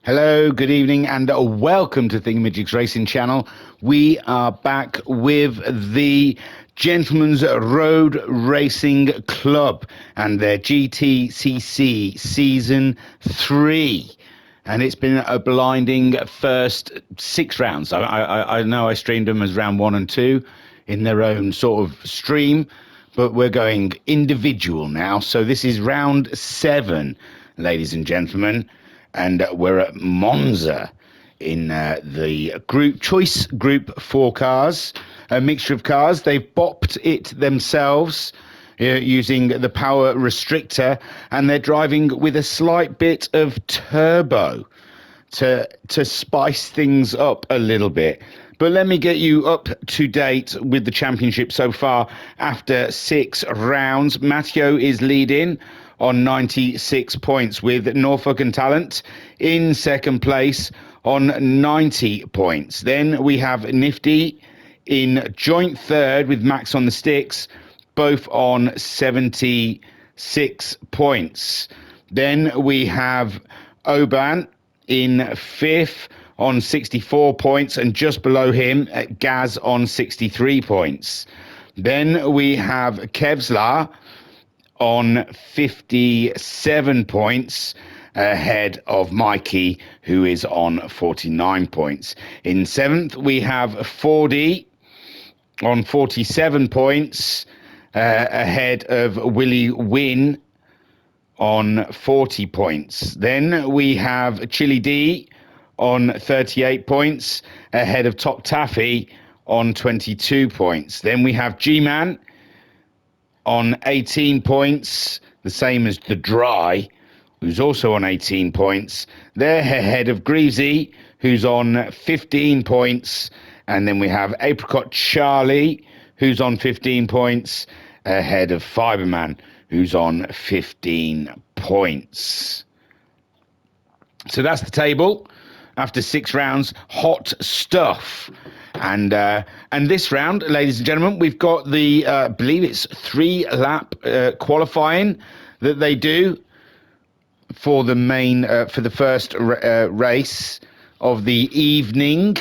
Hello, good evening, and welcome to Thingamajig's Racing Channel. We are back with the Gentlemen's Road Racing Club and their GTCC Season 3. And it's been a blinding first 6 rounds. I know I streamed them as round 1 and 2 in their own sort of stream, but we're going individual now. So this is round 7, ladies and gentlemen. And we're at Monza in the choice group 4 cars, a mixture of cars. They've bopped it themselves using the power restrictor, and they're driving with a slight bit of turbo to spice things up a little bit. But let me get you up to date with the championship so far after 6 rounds. Matteo is leading on 96 points, with Norfolk and Talent in second place on 90 points. Then we have Nifty in joint third with Max on the sticks, both on 76 points. Then we have Oban in fifth on 64 points, and just below him, Gaz on 63 points. Then we have Kevlar on 57 points, ahead of Mikey, who is on 49 points. In seventh, we have Fordy on 47 points, ahead of Willie Wynn on 40 points. Then we have Chili D on 38 points, ahead of Top Taffy on 22 points. Then we have G-Man on 18 points, the same as the Dry, who's also on 18 points. They're ahead of Greasy, who's on 15 points. And then we have Apricot Charlie, who's on 15 points, ahead of Fiberman, who's on 15 points. So that's the table after 6 rounds. Hot stuff. And this round, ladies and gentlemen, we've got the, I believe it's 3-lap qualifying that they do for the main, for the first race of the evening.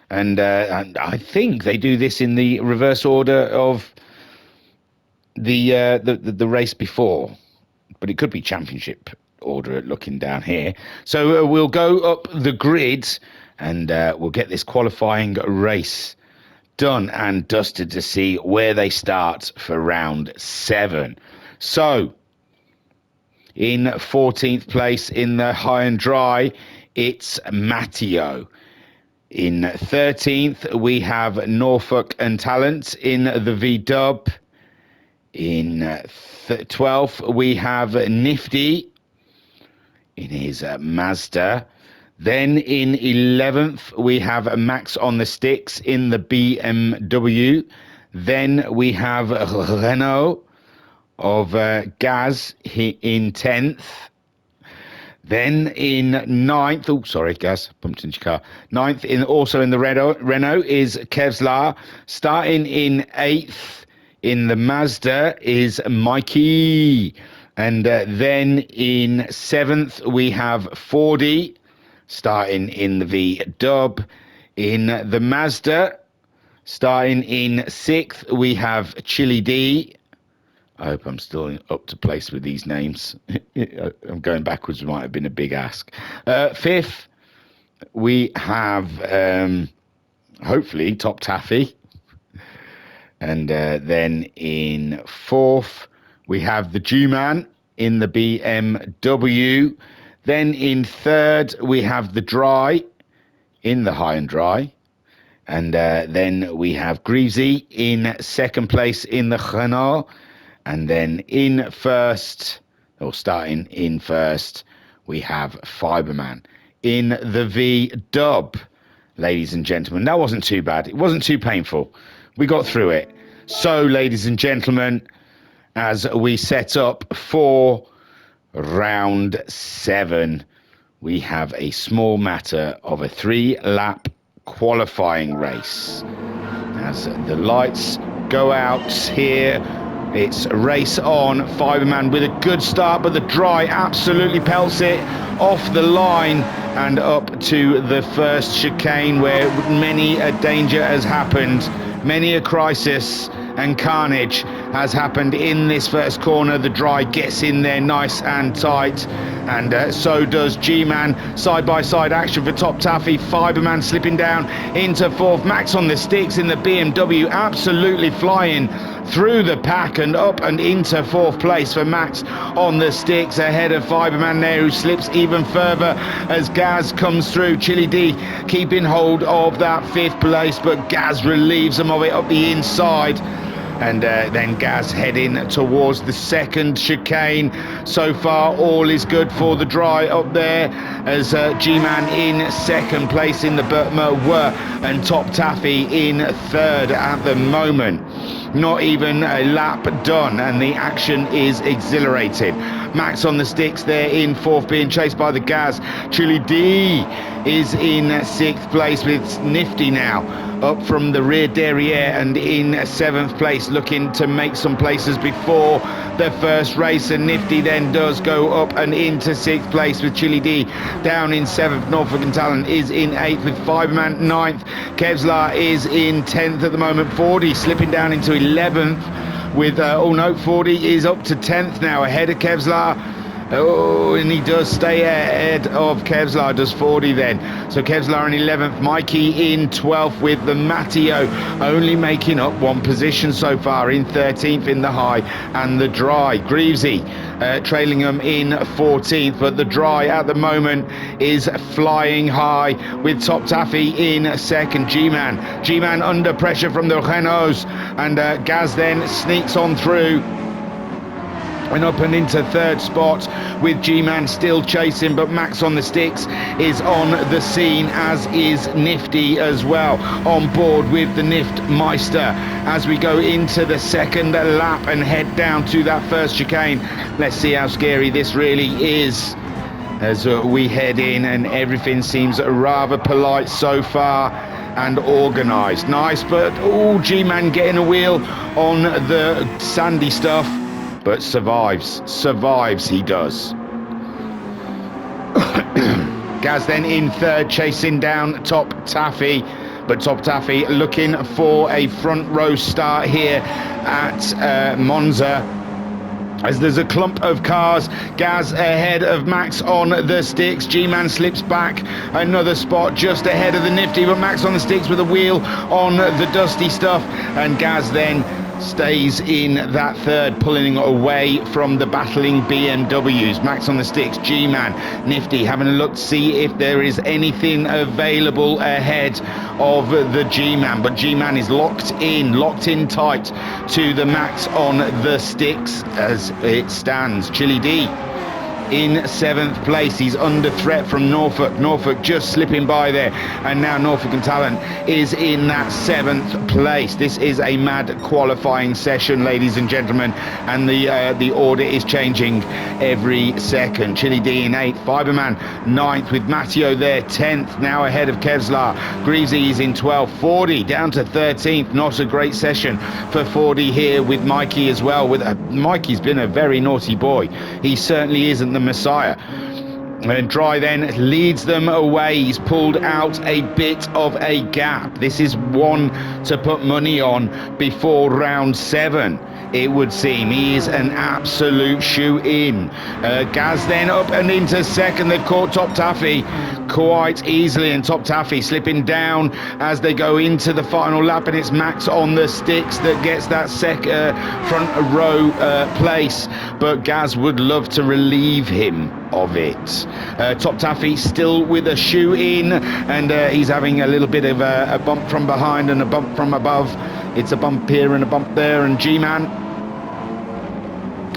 And I think they do this in the reverse order of the race before, but it could be championship order looking down here. So we'll go up the grid and we'll get this qualifying race done and dusted to see where they start for round 7. So in 14th place in the high and dry, it's Matteo. In 13th, we have Norfolk and Talent in the V-Dub. In 12th, we have Nifty in his Mazda. Then in 11th, we have Max on the sticks in the BMW. Then we have Renault of Gaz in 10th. Then in 9th, oh, sorry, Gaz, bumped into your car. 9th, also in the Renault is Kevlar. Starting in 8th in the Mazda is Mikey. And then in 7th, we have Fordy, starting in the V-Dub. In the Mazda, starting in 6th, we have Chili D. I hope I'm still up to place with these names. I'm going backwards, might have been a big ask. 5th, we have, hopefully, Top Taffy. And then in 4th, we have the G-Man in the BMW. Then in 3rd, we have the Dry in the high and dry. And then we have Greasy in 2nd place in the Renault. And then in first, or starting in first, we have Fiberman in the V-Dub, ladies and gentlemen. That wasn't too bad. It wasn't too painful. We got through it. So, ladies and gentlemen, as we set up for round 7, we have a small matter of a 3-lap qualifying race. As the lights go out here It's race on. Fiberman with a good start, but the dry absolutely pelts it off the line and up to the first chicane, where many a danger has happened, many a crisis and carnage has happened in this first corner. The dry gets in there nice and tight, and so does G-Man. Side-by-side action for Top Taffy. Fiberman slipping down into fourth. Max on the sticks in the BMW, absolutely flying through the pack and up and into fourth place for Max on the sticks, ahead of Fiberman there, who slips even further as Gaz comes through. Chili D keeping hold of that fifth place, but Gaz relieves them of it up the inside. And then Gaz heading towards the second chicane. So far, all is good for the dry up there, as G-Man in second place in the Burtmer were, and Top Taffy in third at the moment. Not even a lap done, and the action is exhilarating. Max on the sticks there in fourth, being chased by the Gaz. Chili D is in sixth place with Nifty now up from the rear derriere and in seventh place, looking to make some places before the first race. And Nifty then does go up and into sixth place with Chili D down in seventh. Norfolk and Talent is in eighth with Fiberman ninth. Kevlar is in 10th at the moment. 40 slipping down into 11th with, 40 is up to 10th now, ahead of Kevlar. Oh, and he does stay ahead of Kevlar, does 40 then. So Kevlar in 11th, Mikey in 12th, with the Matteo only making up one position so far, in 13th in the high and the dry. Greavesy trailing them in 14th, but the dry at the moment is flying high with Top Taffy in second. G-Man under pressure from the Renaults, and Gaz then sneaks on through and up and into third spot with G-Man still chasing, but Max on the sticks is on the scene, as is Nifty as well, on board with the Nift Meister as we go into the second lap and head down to that first chicane. Let's see how scary this really is as we head in, and everything seems rather polite so far and organised. Nice, but G-Man getting a wheel on the sandy stuff, but survives he does. Gaz then in third, chasing down Top Taffy, but Top Taffy looking for a front row start here at Monza, as there's a clump of cars. Gaz ahead of Max on the sticks. G-Man slips back another spot just ahead of the Nifty, but Max on the sticks with a wheel on the dusty stuff, and Gaz then stays in that third, pulling away from the battling BMWs. Max on the sticks, G-Man, Nifty having a look to see if there is anything available ahead of the G-Man, but G-Man is locked in tight to the Max on the sticks as it stands. Chili D in seventh place. He's under threat from Norfolk just slipping by there, and now Norfolk and Talent is in that seventh place. This is a mad qualifying session, ladies and gentlemen, and the order is changing every second. Chili D in eighth, Fiberman ninth, with Matteo there 10th, now ahead of Kevlar. Greavesy is in 12th, 40 down to 13th. Not a great session for 40 here, with Mikey as well. Mikey's been a very naughty boy. He certainly isn't the Messiah. And Dry then leads them away. He's pulled out a bit of a gap. This is one to put money on before round 7, it would seem. He is an absolute shoe-in. Gaz then up and into second. They've caught Top Taffy quite easily, and Top Taffy slipping down as they go into the final lap, and it's Max on the sticks that gets that front row place, but Gaz would love to relieve him of it. Top Taffy still with a shoe in, and he's having a little bit of a bump from behind and a bump from above. It's a bump here and a bump there, and G-Man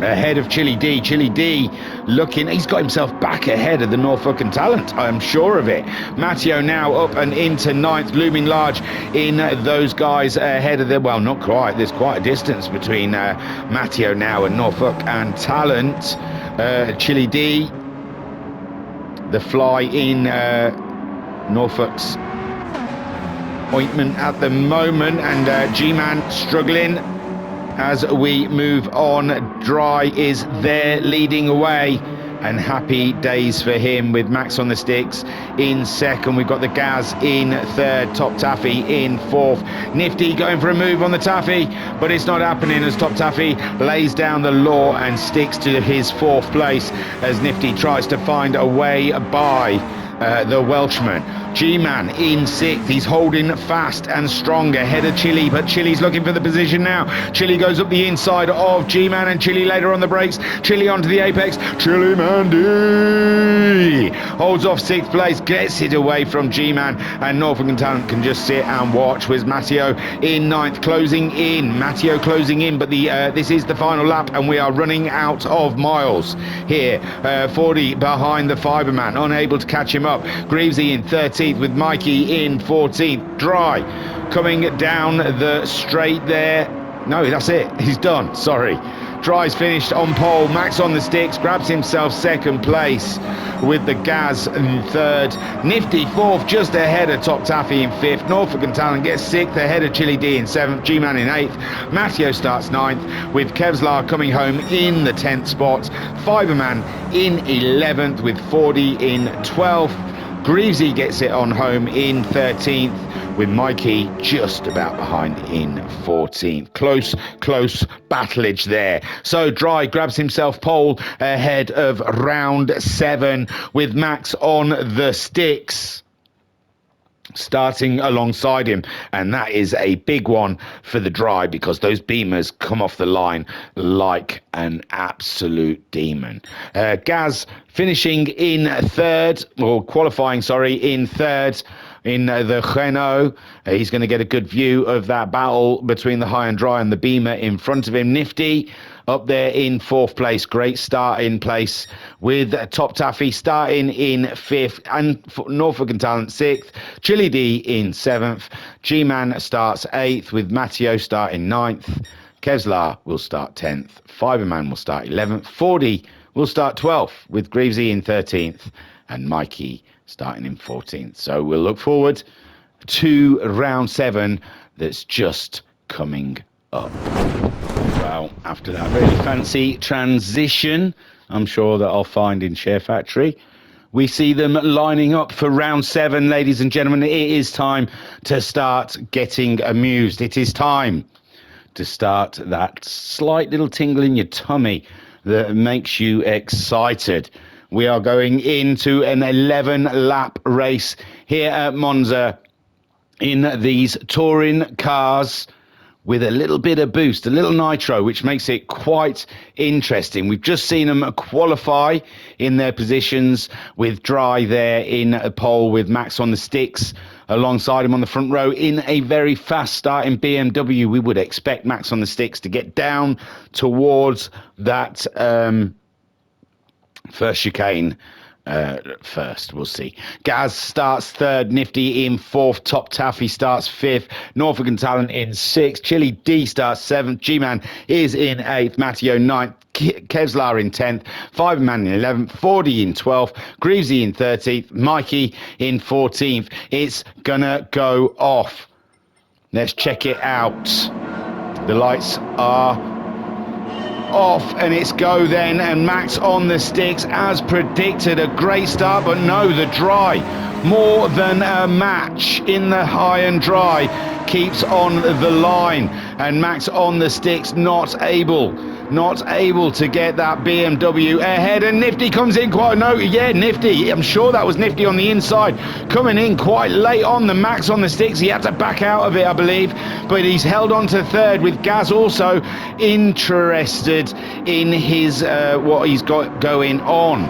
ahead of Chili D. Chili D looking, he's got himself back ahead of the Norfolk and Talent, I'm sure of it. Matteo now up and into ninth, looming large in those guys ahead of them. Well, not quite, there's quite a distance between Matteo now and Norfolk and Talent. Chili D, the fly in Norfolk's ointment at the moment, and G-Man struggling as we move on. Dry is there leading away, and happy days for him with Max on the sticks in second. We've got the Gaz in third, Top Taffy in fourth. Nifty going for a move on the Taffy, but it's not happening as Top Taffy lays down the law and sticks to his fourth place as Nifty tries to find a way by the Welshman. G-Man in sixth. He's holding fast and strong ahead of Chili, but Chili's looking for the position now. Chili goes up the inside of G-Man, and Chili later on the brakes. Chili onto the apex. Chili Mandy holds off sixth place, gets it away from G-Man, and Norfolk and Talent can just sit and watch with Matteo in ninth, closing in. Matteo closing in, but this is the final lap, and we are running out of miles here. 40 behind the Fiberman, unable to catch him up. Greavesy in 13th with Mikey in 14th. Dry coming down the straight there. No, that's it. He's done. Sorry. Dry's finished on pole. Max on the sticks, grabs himself second place with the Gaz in third. Nifty fourth, just ahead of Top Taffy in fifth. Norfolk and Talent gets sixth, ahead of Chili D in seventh. G-Man in eighth. Matteo starts ninth, with Kevlar coming home in the 10th spot. Fiberman in 11th, with 40 in 12th. Greavesy gets it on home in 13th, with Mikey just about behind in 14th. Close battleage there. So Dry grabs himself pole ahead of round 7, with Max on the sticks starting alongside him, and that is a big one for the Dry because those Beamers come off the line like an absolute demon. Gaz finishing in third, or qualifying, sorry, in third in the Renault. He's going to get a good view of that battle between the High and Dry and the Beamer in front of him. Nifty up there in fourth place. Great start in place with Top Taffy starting in fifth, and Norfolk and Talent sixth. Chili D in seventh. G-Man starts eighth, with Matteo starting ninth. Kevlar will start 10th. Fiberman will start 11th. 40 will start 12th, with Greavesy in 13th and Mikey starting in 14th. So we'll look forward to round 7 that's just coming up. Well, after that really fancy transition, I'm sure that I'll find in Share Factory, we see them lining up for round 7, ladies and gentlemen. It is time to start getting amused. It is time to start that slight little tingle in your tummy that makes you excited. We are going into an 11-lap race here at Monza in these touring cars with a little bit of boost, a little nitro, which makes it quite interesting. We've just seen them qualify in their positions, with Dry there in a pole, with Max on the sticks alongside him on the front row in a very fast starting BMW. We would expect Max on the sticks to get down towards that first chicane first. We'll see. Gaz starts third, Nifty in fourth, Top Taffy starts fifth, Norfolk and Talent in sixth, Chili D starts seventh, G-Man is in eighth, Matteo ninth, Kevlar in 10th, Fiberman in 11th, 40 in 12th, Greavesy in 13th, Mikey in 14th. It's gonna go off. Let's check it out. The lights are off, and it's go then, and Max on the sticks as predicted. A great start, but no, the Dry, more than a match in the High and Dry, keeps on the line, and Max on the sticks not able to get that BMW ahead, and Nifty comes in quite, no, yeah, Nifty, I'm sure that was Nifty on the inside, coming in quite late on the Max on the sticks. He had to back out of it, I believe, but he's held on to third, with Gaz also interested in his what he's got going on.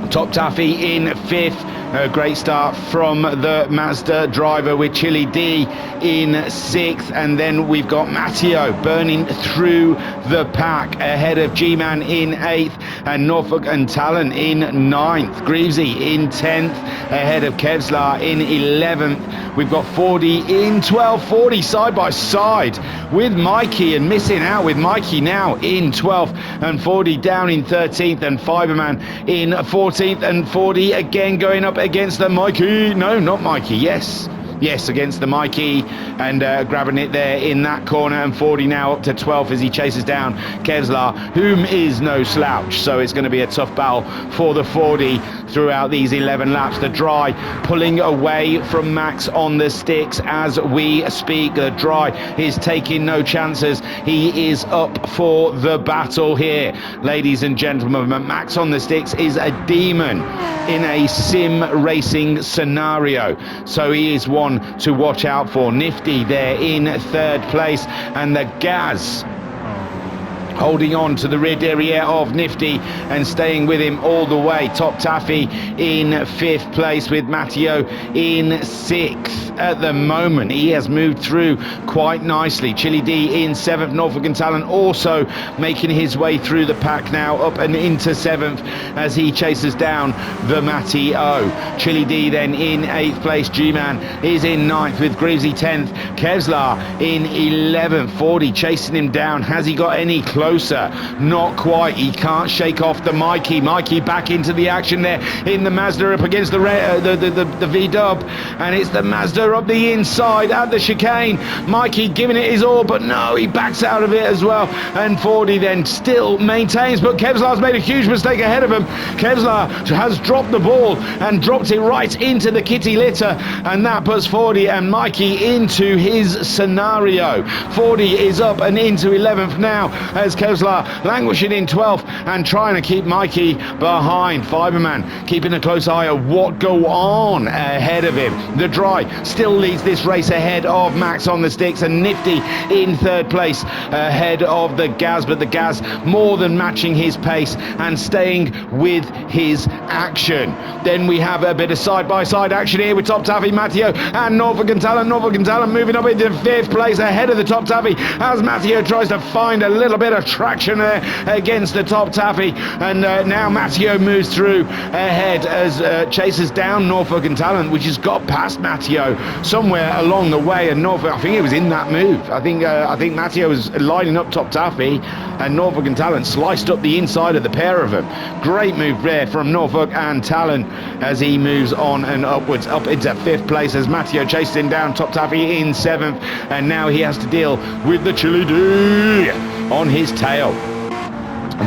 Top Taffy in fifth. A great start from the Mazda driver, with Chili D in sixth, and then we've got Matteo burning through the pack ahead of G-Man in eighth, and Norfolk and Talent in ninth. Greavesy in 10th ahead of Kevlar in 11th. We've got 40 in 12th, 40 side by side with Mikey, and missing out with Mikey now in 12th, and 40 down in 13th, and Fiberman in 14th, and 40 again going up against the Mikey. No, not Mikey. Yes, Yes, against the Mikey, and grabbing it there in that corner, and 40 now up to 12th as he chases down Kevlar, whom is no slouch, so it's going to be a tough battle for the 40 throughout these 11 laps. The Dry pulling away from Max on the sticks as we speak. The Dry is taking no chances. He is up for the battle here, ladies and gentlemen. Max on the sticks is a demon in a sim racing scenario, so he is one to watch out for. Nifty there in third place, and the Gaz holding on to the rear derriere of Nifty and staying with him all the way. Top Taffy in fifth place with Matteo in sixth at the moment. He has moved through quite nicely. Chili D in seventh. Norfolk and Talon also making his way through the pack now, up and into seventh as he chases down the Matteo. Chili D then in eighth place. G-Man is in ninth with Greavesy 10th. Kevlar in 11th. 40 chasing him down. Has he got any closer? Not quite. He can't shake off the Mikey. Mikey back into the action there in the Mazda up against the V-dub, and it's the Mazda up the inside at the chicane. Mikey giving it his all, but no, he backs out of it as well, and 40 then still maintains, but Kevlar's made a huge mistake ahead of him. Kevlar has dropped the ball and dropped it right into the kitty litter, and that puts 40 and Mikey into his scenario. 40 is up and into 11th now as Kevlar languishing in 12th and trying to keep Mikey behind. Fiberman keeping a close eye at what go on ahead of him. The Dry still leads this race ahead of Max on the sticks, and Nifty in third place ahead of the Gaz, but the Gaz more than matching his pace and staying with his action. Then we have a bit of side-by-side action here with Top Taffy, Matteo and Norfolk and Talon. Norfolk and Talon moving up into fifth place ahead of the Top Taffy as Matteo tries to find a little bit of traction there against the Top Taffy, and now Matteo moves through ahead as chases down Norfolk and Talent, which has got past Matteo somewhere along the way, and Norfolk, I think it was in that move, I think Matteo was lining up Top Taffy and Norfolk and Talent sliced up the inside of the pair of them. Great move there from Norfolk and Talent as he moves on and upwards up into fifth place as Matteo chases him down. Top Taffy in seventh, and now he has to deal with the Chili D on his tail.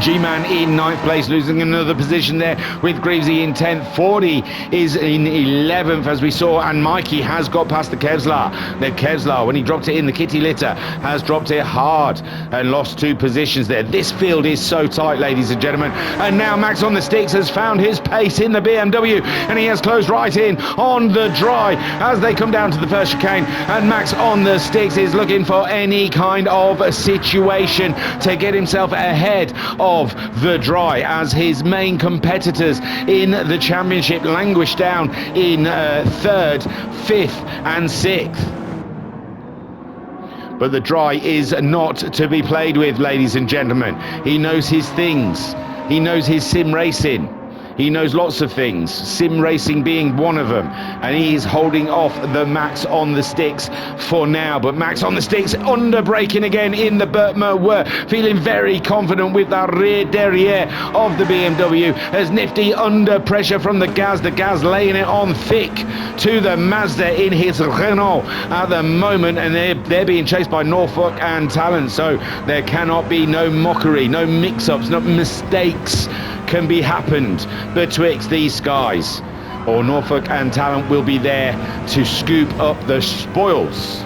G-Man in ninth place, losing another position there with Greavesy in 10th. 40 is in 11th as we saw, and Mikey has got past the Kevlar. The Kevlar, when he dropped it in the kitty litter, has dropped it hard and lost 2 positions there. This field is so tight, ladies and gentlemen, and now Max on the sticks has found his pace in the BMW, and he has closed right in on the Dry as they come down to the first chicane, and Max on the sticks is looking for any kind of a situation to get himself ahead of the Dry as his main competitors in the championship languish down in 3rd, 5th and 6th. But the Dry is not to be played with, ladies and gentlemen. He knows his things. He knows his sim racing. He knows lots of things, sim racing being one of them, and he is holding off the Max on the sticks for now. But Max on the sticks under braking again in the Burtmer, were feeling very confident with that rear derriere of the BMW as Nifty under pressure from the Gaz laying it on thick to the Mazda in his Renault at the moment, and they're being chased by Norfolk and Talent, so there cannot be no mockery, no mix-ups, no mistakes can be happened betwixt these guys, or Norfolk and Talent will be there to scoop up the spoils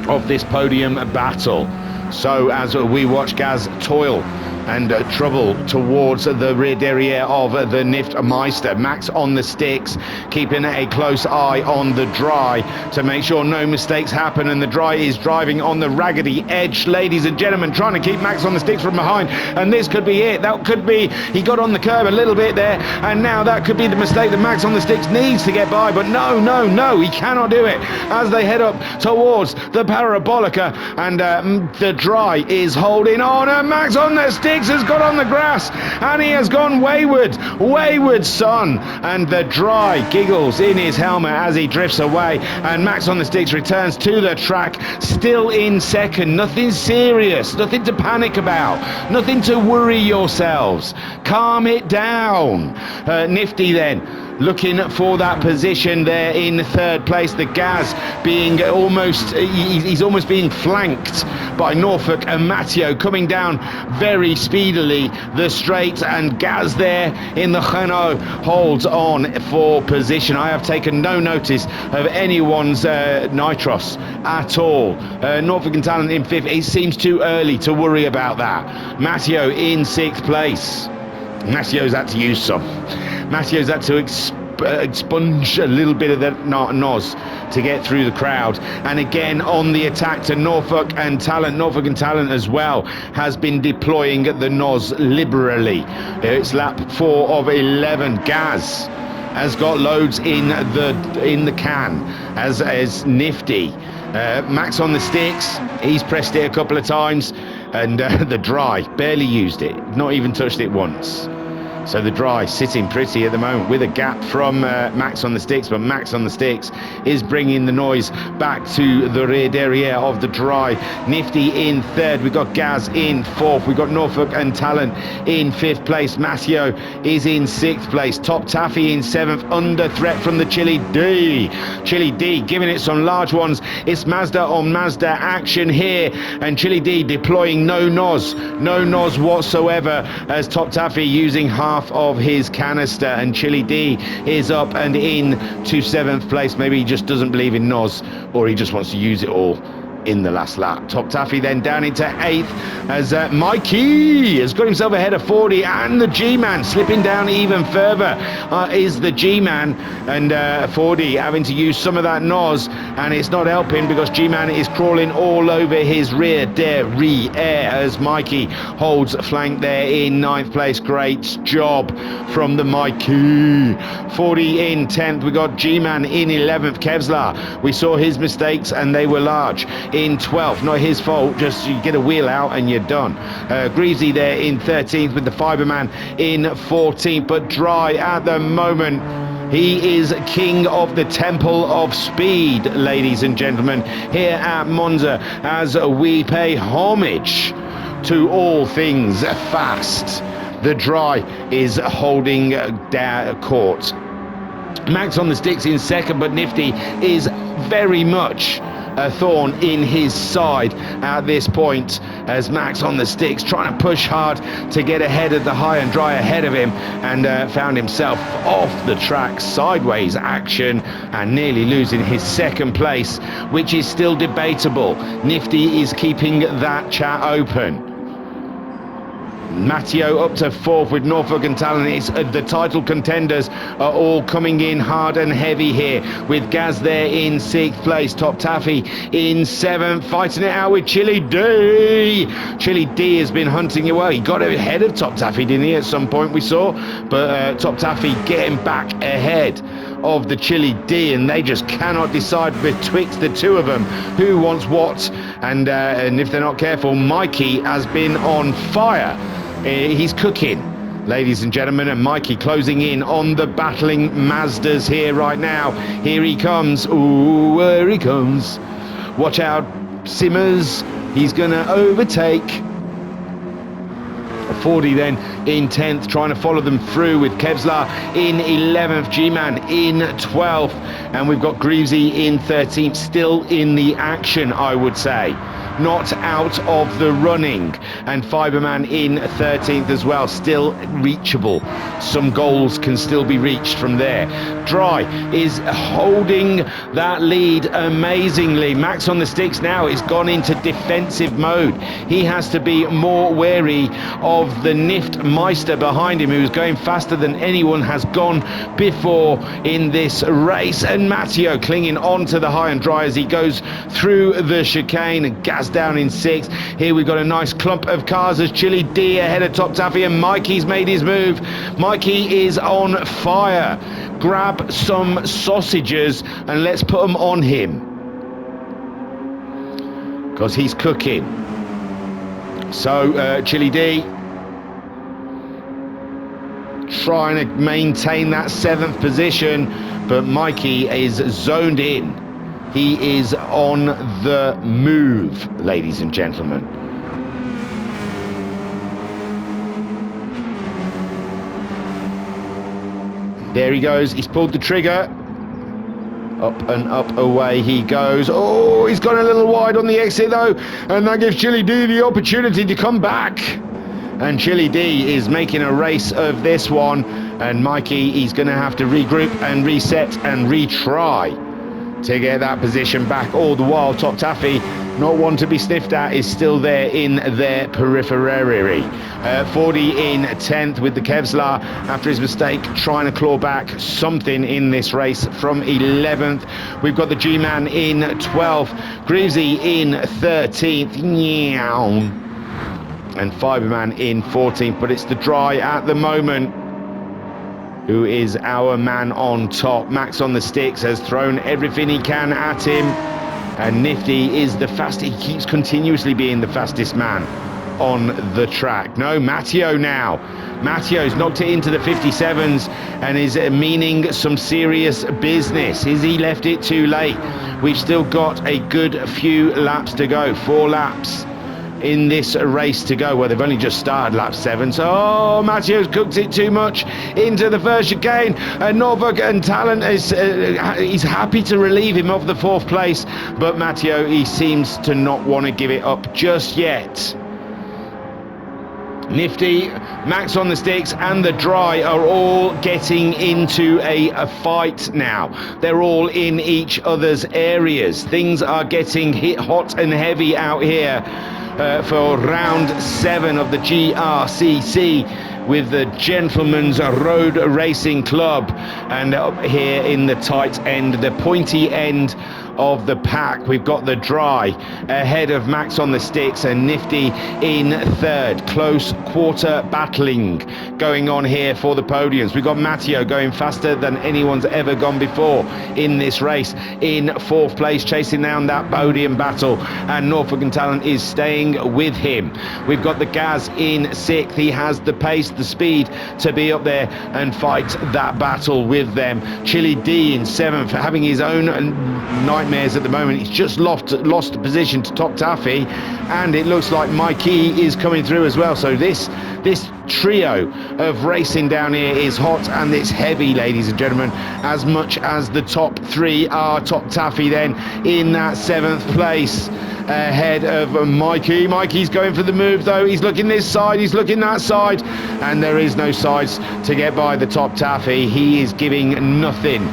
of this podium battle. So as we watch Gaz toil and trouble towards the rear derriere of the Niftmeister, Max on the sticks, keeping a close eye on the Dry to make sure no mistakes happen, and the Dry is driving on the raggedy edge, ladies and gentlemen, trying to keep Max on the sticks from behind, and this could be it. That could be, he got on the curb a little bit there, and now that could be the mistake that Max on the sticks needs to get by, but no, he cannot do it as they head up towards the Parabolica, and the Dry is holding on, and Max on the sticks has got on the grass, and he has gone wayward son, and the Dry giggles in his helmet as he drifts away, and Max on the sticks returns to the track, still in second. Nothing serious, nothing to panic about, nothing to worry yourselves, calm it down. Nifty then looking for that position there in third place. The Gaz being almost, he's almost being flanked by Norfolk and Matteo, coming down very speedily the straight, and Gaz there in the Renault holds on for position. I have taken no notice of anyone's nitros at all. Norfolk and Talent in fifth. It seems too early to worry about that. Matteo in sixth place. Matteo's had to use some. Matteo's had to expunge a little bit of the NOS to get through the crowd. And again on the attack to Norfolk and Talent. Norfolk and Talent as well has been deploying the NOS liberally. It's lap 4 of 11. Gaz has got loads in the can, as Nifty. Max on the sticks, he's pressed it a couple of times, and the dry barely used it, not even touched it once. So the dry sitting pretty at the moment with a gap from Max on the sticks, but Max on the sticks is bringing the noise back to the rear derriere of the dry. Nifty in third, we've got Gaz in fourth, we've got Norfolk and Talent in fifth place. Matteo is in sixth place. Top Taffy in seventh, under threat from the Chili D. Chili D giving it some large ones. It's Mazda on Mazda action here, and Chili D deploying no NOS whatsoever, as Top Taffy using half of his canister, and Chili D is up and in to seventh place. Maybe he just doesn't believe in NOS, or he just wants to use it all in the last lap. Top Taffy then down into eighth, as Mikey has got himself ahead of 40, and the G-Man slipping down even further is the G-Man, and 40 having to use some of that NOS, and it's not helping because G-Man is crawling all over his rear derriere as Mikey holds flank there in ninth place. Great job from the Mikey. 40 in 10th, we got G-Man in 11th. Kevlar, we saw his mistakes and they were large. In 12th, not his fault, just you get a wheel out and you're done. Greasy there in 13th with the Fiberman in 14th, but Dry at the moment, he is king of the Temple of Speed, ladies and gentlemen, here at Monza, as we pay homage to all things fast. The Dry is holding court. Max on the sticks in second, but Nifty is very much a thorn in his side at this point, as Max on the sticks trying to push hard to get ahead of the High and Dry ahead of him, and found himself off the track, sideways action, and nearly losing his second place, which is still debatable. Nifty is keeping that chat open. Matteo up to fourth with Norfolk and Talent. It's the title contenders are all coming in hard and heavy here, with Gaz there in sixth place. Top Taffy in seventh, fighting it out with Chili D. Chili D has been hunting it well. He got ahead of Top Taffy, didn't he, at some point we saw, but Top Taffy getting back ahead of the Chili D, and they just cannot decide betwixt the two of them who wants what, and if they're not careful, Mikey has been on fire. He's cooking, ladies and gentlemen, and Mikey closing in on the battling Mazdas here right now. Here he comes. Ooh, here he comes. Watch out, Simmers. He's going to overtake. 40 then in 10th, trying to follow them through with Kevlar in 11th, G-Man in 12th, and we've got Greavesy in 13th, still in the action, I would say. Not out of the running, and Fiberman in 13th as well, still reachable. Some goals can still be reached from there. Dry is holding that lead amazingly. Max on the sticks now is gone into defensive mode. He has to be more wary of the Nift Meister behind him, who's going faster than anyone has gone before in this race, and Matteo clinging on to the High and Dry as he goes through the chicane, and Gaz down in sixth. Here we've got a nice clump of cars as Chili D ahead of Top Taffy, and Mikey's made his move. Mikey is on fire. Grab some sausages and let's put them on him, because he's cooking. So Chili D trying to maintain that seventh position, but Mikey is zoned in. He is on the move, ladies and gentlemen. There he goes. He's pulled the trigger. Up and up away he goes. Oh, he's gone a little wide on the exit though, and that gives Chili D the opportunity to come back. And Chili D is making a race of this one, and Mikey, he's going to have to regroup and reset and retry to get that position back. All the while, Top Taffy, not one to be sniffed at, is still there in their periphery. 40 in 10th with the Kevlar after his mistake, trying to claw back something in this race from 11th. We've got the G-Man in 12th, Greavesy in 13th, and Fiberman in 14th, but it's the Dry at the moment who is our man on top. Max on the sticks has thrown everything he can at him, and Nifty is the fastest. He keeps continuously being the fastest man on the track. No, Matteo now. Matteo's knocked it into the 57s and is meaning some serious business. Has he left it too late? We've still got a good few laps to go, 4 laps in this race to go. Well, they've only just started lap 7, so Matteo's cooked it too much into the first chicane, and Norfolk and Talent is he's happy to relieve him of the 4th place, but Matteo, he seems to not want to give it up just yet. Nifty, Max on the sticks and the Dry are all getting into a fight now. They're all in each other's areas. Things are getting hit hot and heavy out here for round 7 of the GRCC with the Gentleman's Road Racing Club, and up here in the tight end, the pointy end of the pack, we've got the Dry ahead of Max on the sticks and Nifty in 3rd. Close quarter battling going on here for the podiums. We've got Matteo going faster than anyone's ever gone before in this race in 4th place, chasing down that podium battle, and Norfolk and Talent is staying with him. We've got the Gaz in 6th. He has the pace, the speed to be up there and fight that battle with them. Chili D in 7th, having his own nightmares at the moment. He's just lost the position to Top Taffy, and it looks like Mikey is coming through as well. So this trio of racing down here is hot and it's heavy, ladies and gentlemen, as much as the top 3 are. Top Taffy then in that 7th place ahead of Mikey. Mikey's going for the move though. He's looking this side, he's looking that side, and there is no sides to get by the Top Taffy. He is giving nothing,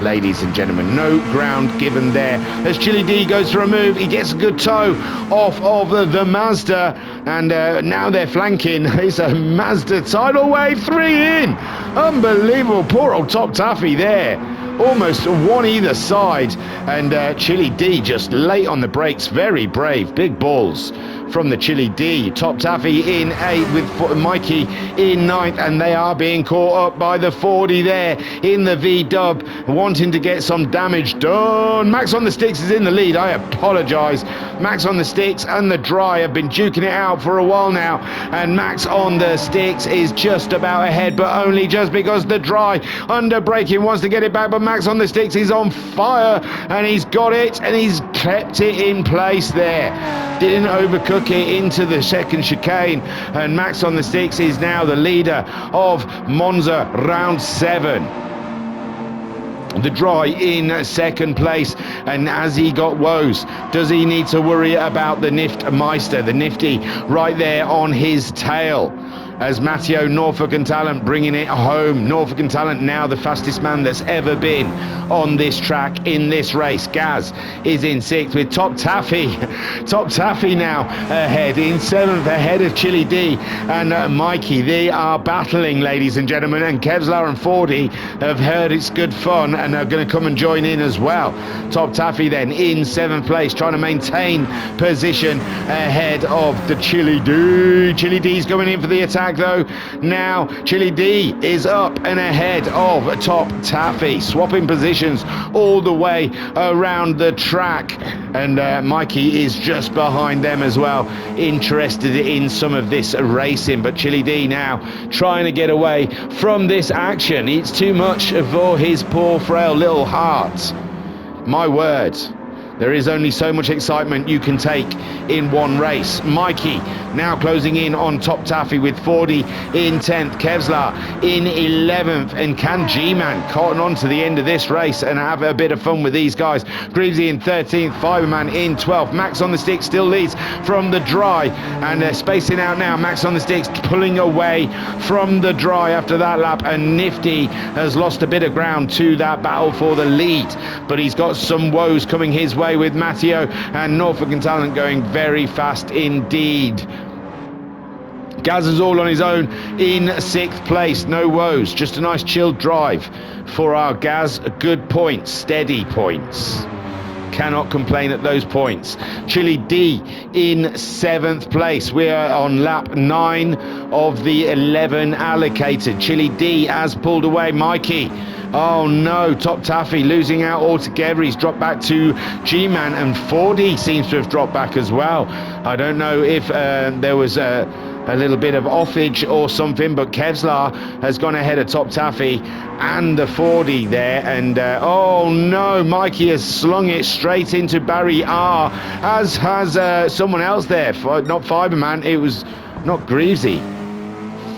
ladies and gentlemen, no ground given there. As Chili D goes for a move, he gets a good toe off of the Mazda, and now they're flanking. It's a Mazda tidal wave, 3 in. Unbelievable. Poor old Top Taffy there, almost one either side, and Chili D just late on the brakes. Very brave, big balls from the Chili D. Top Taffy in 8th with Mikey in 9th, and they are being caught up by the 40 there in the V-dub, wanting to get some damage done. Max on the sticks is in the lead. I apologise. Max on the sticks and the Dry have been duking it out for a while now, and Max on the sticks is just about ahead, but only just because the Dry under braking wants to get it back, but Max on the sticks is on fire, and he's got it, and he's kept it in place there. Didn't overcook it into the 2nd chicane, and Max on the sticks is now the leader of Monza round 7. The Dry in 2nd place, and has he got woes? Does he need to worry about the Niftmeister, the Nifty, right there on his tail? As Matteo, Norfolk and Talent bringing it home. Norfolk and Talent now the fastest man that's ever been on this track in this race. Gaz is in 6th with Top Taffy. Top Taffy now ahead in 7th, ahead of Chili D and Mikey. They are battling, ladies and gentlemen, and Kevlar and 40 have heard it's good fun and are going to come and join in as well. Top Taffy then in 7th place, trying to maintain position ahead of the Chili D. Chili D's going in for the attack though. Now Chili D is up and ahead of Top Taffy, swapping positions all the way around the track, and Mikey is just behind them as well, interested in some of this racing, but Chili D now trying to get away from this action. It's too much for his poor frail little heart. My word, There is only so much excitement you can take in one race. Mikey now closing in on Top Taffy with 40 in 10th. Kevlar in 11th. And can G-Man cotton on to the end of this race and have a bit of fun with these guys? Greavesy in 13th. Fiberman in 12th. Max on the Sticks still leads from the dry. And they're spacing out now. Max on the Sticks pulling away from the dry after that lap. And Nifty has lost a bit of ground to that battle for the lead. But he's got some woes coming his way with Matteo and Norfolk and Talent going very fast indeed. Gaz is all on his own in 6th place. No woes, just a nice chilled drive for our Gaz. Good points, steady points. Cannot complain at those points. Chili D in 7th place. We are on lap 9 of the 11 allocated. Chili D has pulled away. Mikey, oh no, Top Taffy losing out altogether. He's dropped back to G-Man, and 4D seems to have dropped back as well. I don't know if there was a little bit of offage or something, but Kevlar has gone ahead of Top Taffy and the 40 there, and oh no, Mikey has slung it straight into Barry R, as has someone else there, not Fiberman, it was not Greavesy.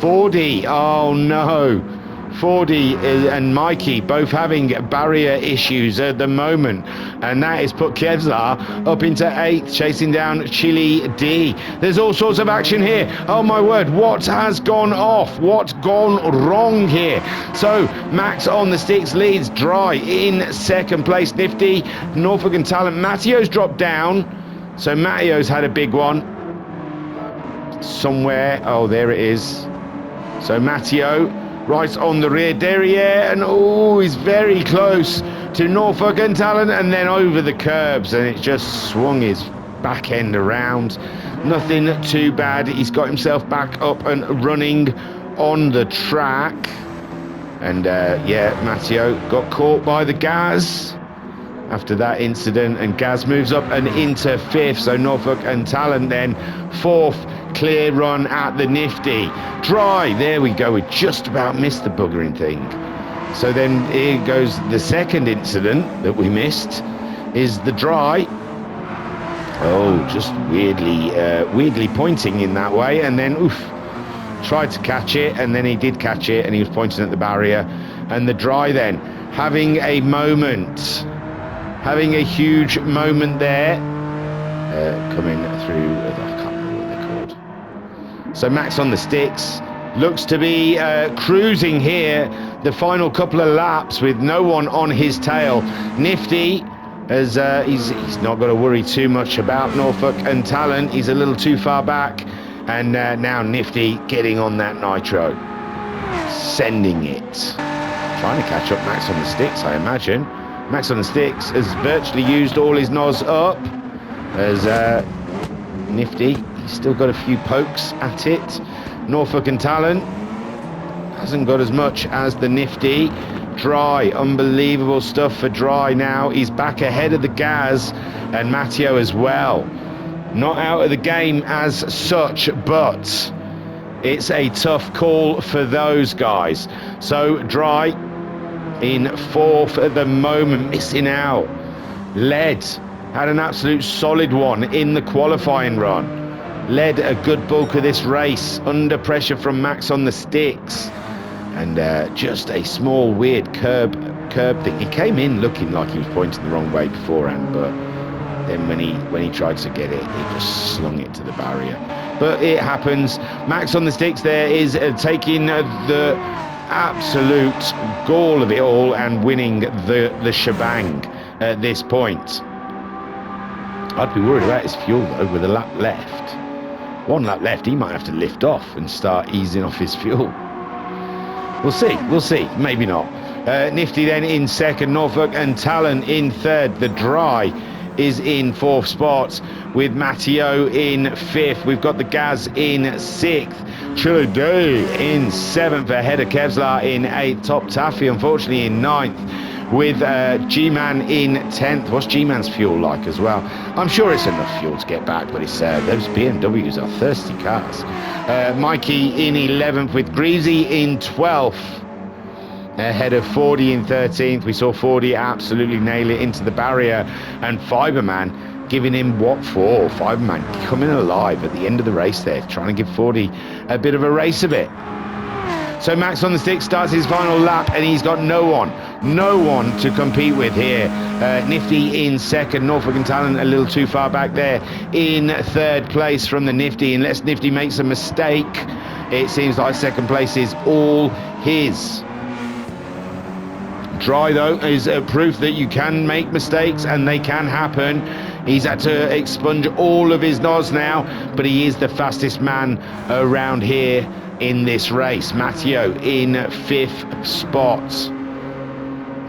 40, oh no. 40 and Mikey both having barrier issues at the moment, and that has put Kevlar up into 8th, chasing down Chili D. There's all sorts of action here. Oh my word, what has gone off? What's gone wrong here? So Max on the Sticks leads dry in 2nd place. Nifty, Norfolk and Talent. Matteo's dropped down, so Matteo's had a big one somewhere. Oh, there it is. So Matteo right on the rear derriere, and oh, he's very close to Norfolk and Talent, and then over the curbs, and it just swung his back end around. Nothing too bad. He's got himself back up and running on the track. And yeah, Matteo got caught by the Gaz after that incident, and Gaz moves up and into 5th, so Norfolk and Talent then 4th. Clear run at the Nifty. Dry, there we go, we just about missed the buggering thing. So then here goes the second incident that we missed, is the dry. Oh, just weirdly pointing in that way, and then oof, tried to catch it, and then he did catch it, and he was pointing at the barrier. And the dry then having a moment, having a huge moment there, coming through, I can't remember what they're called. So Max on the Sticks looks to be cruising here the final couple of laps with no one on his tail. Nifty, as he's not got to worry too much about Norfolk and Talent. He's a little too far back, and now Nifty getting on that nitro, sending it, trying to catch up Max on the Sticks, I imagine. Max on the Sticks has virtually used all his nos up, as Nifty, he's still got a few pokes at it. Norfolk and Talent hasn't got as much as the Nifty. Dry, unbelievable stuff for Dry now. He's back ahead of the Gaz and Matteo as well. Not out of the game as such, but it's a tough call for those guys. So Dry in 4th at the moment, missing out. Led had an absolute solid one in the qualifying run. Led a good bulk of this race under pressure from Max on the Sticks, and just a small weird curb thing. He came in looking like he was pointing the wrong way beforehand, but then when he tried to get it, he just slung it to the barrier. But it happens. Max on the Sticks there is taking the absolute gall of it all and winning the shebang at this point. I'd be worried about his fuel though, with a lap left. 1 lap left, he might have to lift off and start easing off his fuel. We'll see, maybe not. Nifty then in 2nd, Norfolk and Talent in 3rd. The Dry is in 4th spot with Matteo in 5th. We've got the Gaz in 6th. Chili D in 7th ahead of Kevlar in 8th. Top Taffy unfortunately in 9th. With G-Man in 10th. What's G-Man's fuel like as well? I'm sure it's enough fuel to get back, but it's those BMWs are thirsty cars. Mikey in 11th with Greasy in 12th. ahead of 40 in 13th. We saw 40 absolutely nail it into the barrier, and Fiberman giving him what for. Fiberman coming alive at the end of the race there, trying to give 40 a bit of a race of it. So Max on the stick starts his final lap, and he's got no one to compete with here. Nifty in second, Norfolk and Talent a little too far back there in third place from the Nifty. Unless Nifty makes a mistake, it seems like second place is all his. Dry, though, is proof that you can make mistakes and they can happen. He's had to expunge all of his NOS now, but he is the fastest man around here in this race. Matteo in 5th spot.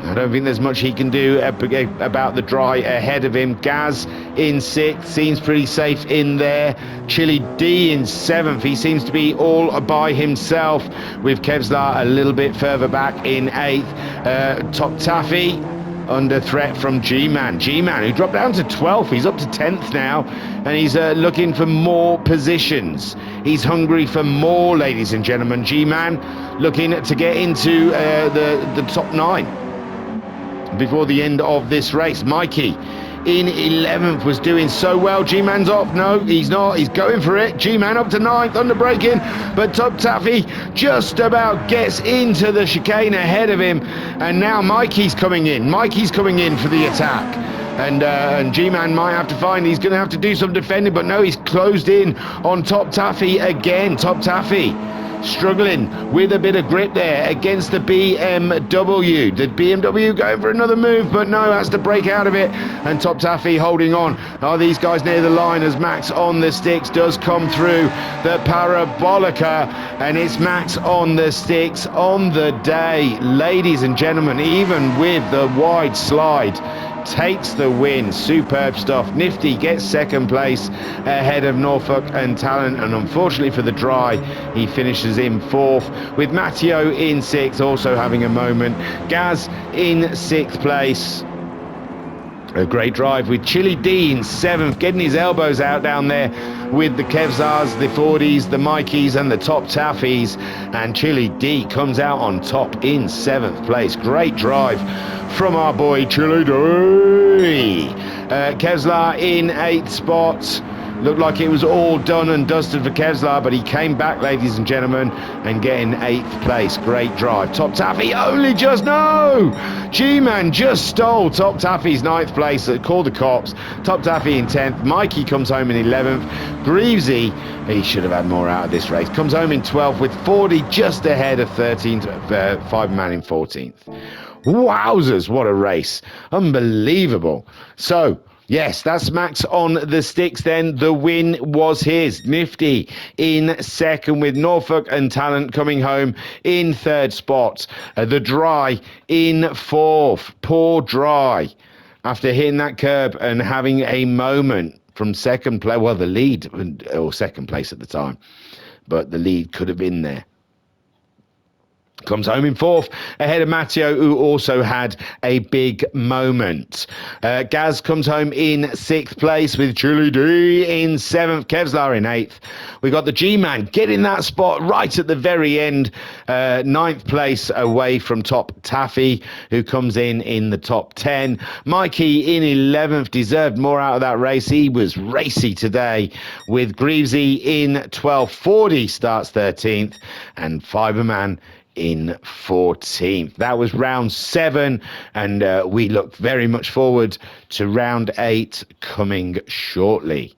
I don't think there's much he can do about the dry ahead of him. Gaz in 6th, seems pretty safe in there. Chili D in 7th, he seems to be all by himself, with Kevlar a little bit further back in 8th. Top Taffy under threat from G-Man. G-Man, who dropped down to 12th, he's up to 10th now, and he's looking for more positions. He's hungry for more, ladies and gentlemen. G-Man looking to get into the top 9 before the end of this race. Mikey in 11th was doing so well. G-Man's off. No, he's not. He's going for it. G-Man up to 9th, under braking, but Top Taffy just about gets into the chicane ahead of him, and now Mikey's coming in. Mikey's coming in for the attack. And G-Man might have to find, he's going to have to do some defending, but no, he's closed in on Top Taffy again. Top Taffy struggling with a bit of grip there against the BMW. The BMW going for another move, but no, has to break out of it, and Top Taffy holding on. Are these guys near the line as Max on the sticks does come through the Parabolica, and it's Max on the sticks on the day, ladies and gentlemen, even with the wide slide, takes the win. Superb stuff. Nifty gets second place ahead of Norfolk and Talent, and unfortunately for the dry, he finishes in 4th, with Matteo in 6th also having a moment. Gaz in 6th place. A great drive with Chili D in 7th, getting his elbows out down there with the Kevzars, the 40s, the Mikeys and the Top Taffies, and Chili D comes out on top in 7th place. Great drive from our boy Chili D. Kevlar in 8th spot. Looked like it was all done and dusted for Kevlar, but he came back, ladies and gentlemen, and getting 8th place. Great drive. Top Taffy only just, no! G-Man just stole Top Taffy's 9th place. Called the cops. Top Taffy in 10th. Mikey comes home in 11th. Greavesy, he should have had more out of this race, comes home in 12th with 40 just ahead of 13th, Fiberman in 14th. Wowzers, what a race. Unbelievable. So, yes, that's Max on the sticks then. The win was his. Nifty in second, with Norfolk and Talent coming home in 3rd spot. The dry in 4th. Poor dry. After hitting that curb and having a moment from second place, well, the lead, or second place at the time, but the lead could have been there. Comes home in 4th, ahead of Matteo, who also had a big moment. Gaz comes home in 6th place, with Chili D in 7th, Kevlar in 8th. We got the G-Man getting that spot right at the very end, 9th place away from Top Taffy, who comes in the top 10. Mikey in 11th, deserved more out of that race. He was racy today, with Greavesy in 12th. 40 starts 13th, and Fiberman in 14th. That was round 7, and we look very much forward to round 8 coming shortly.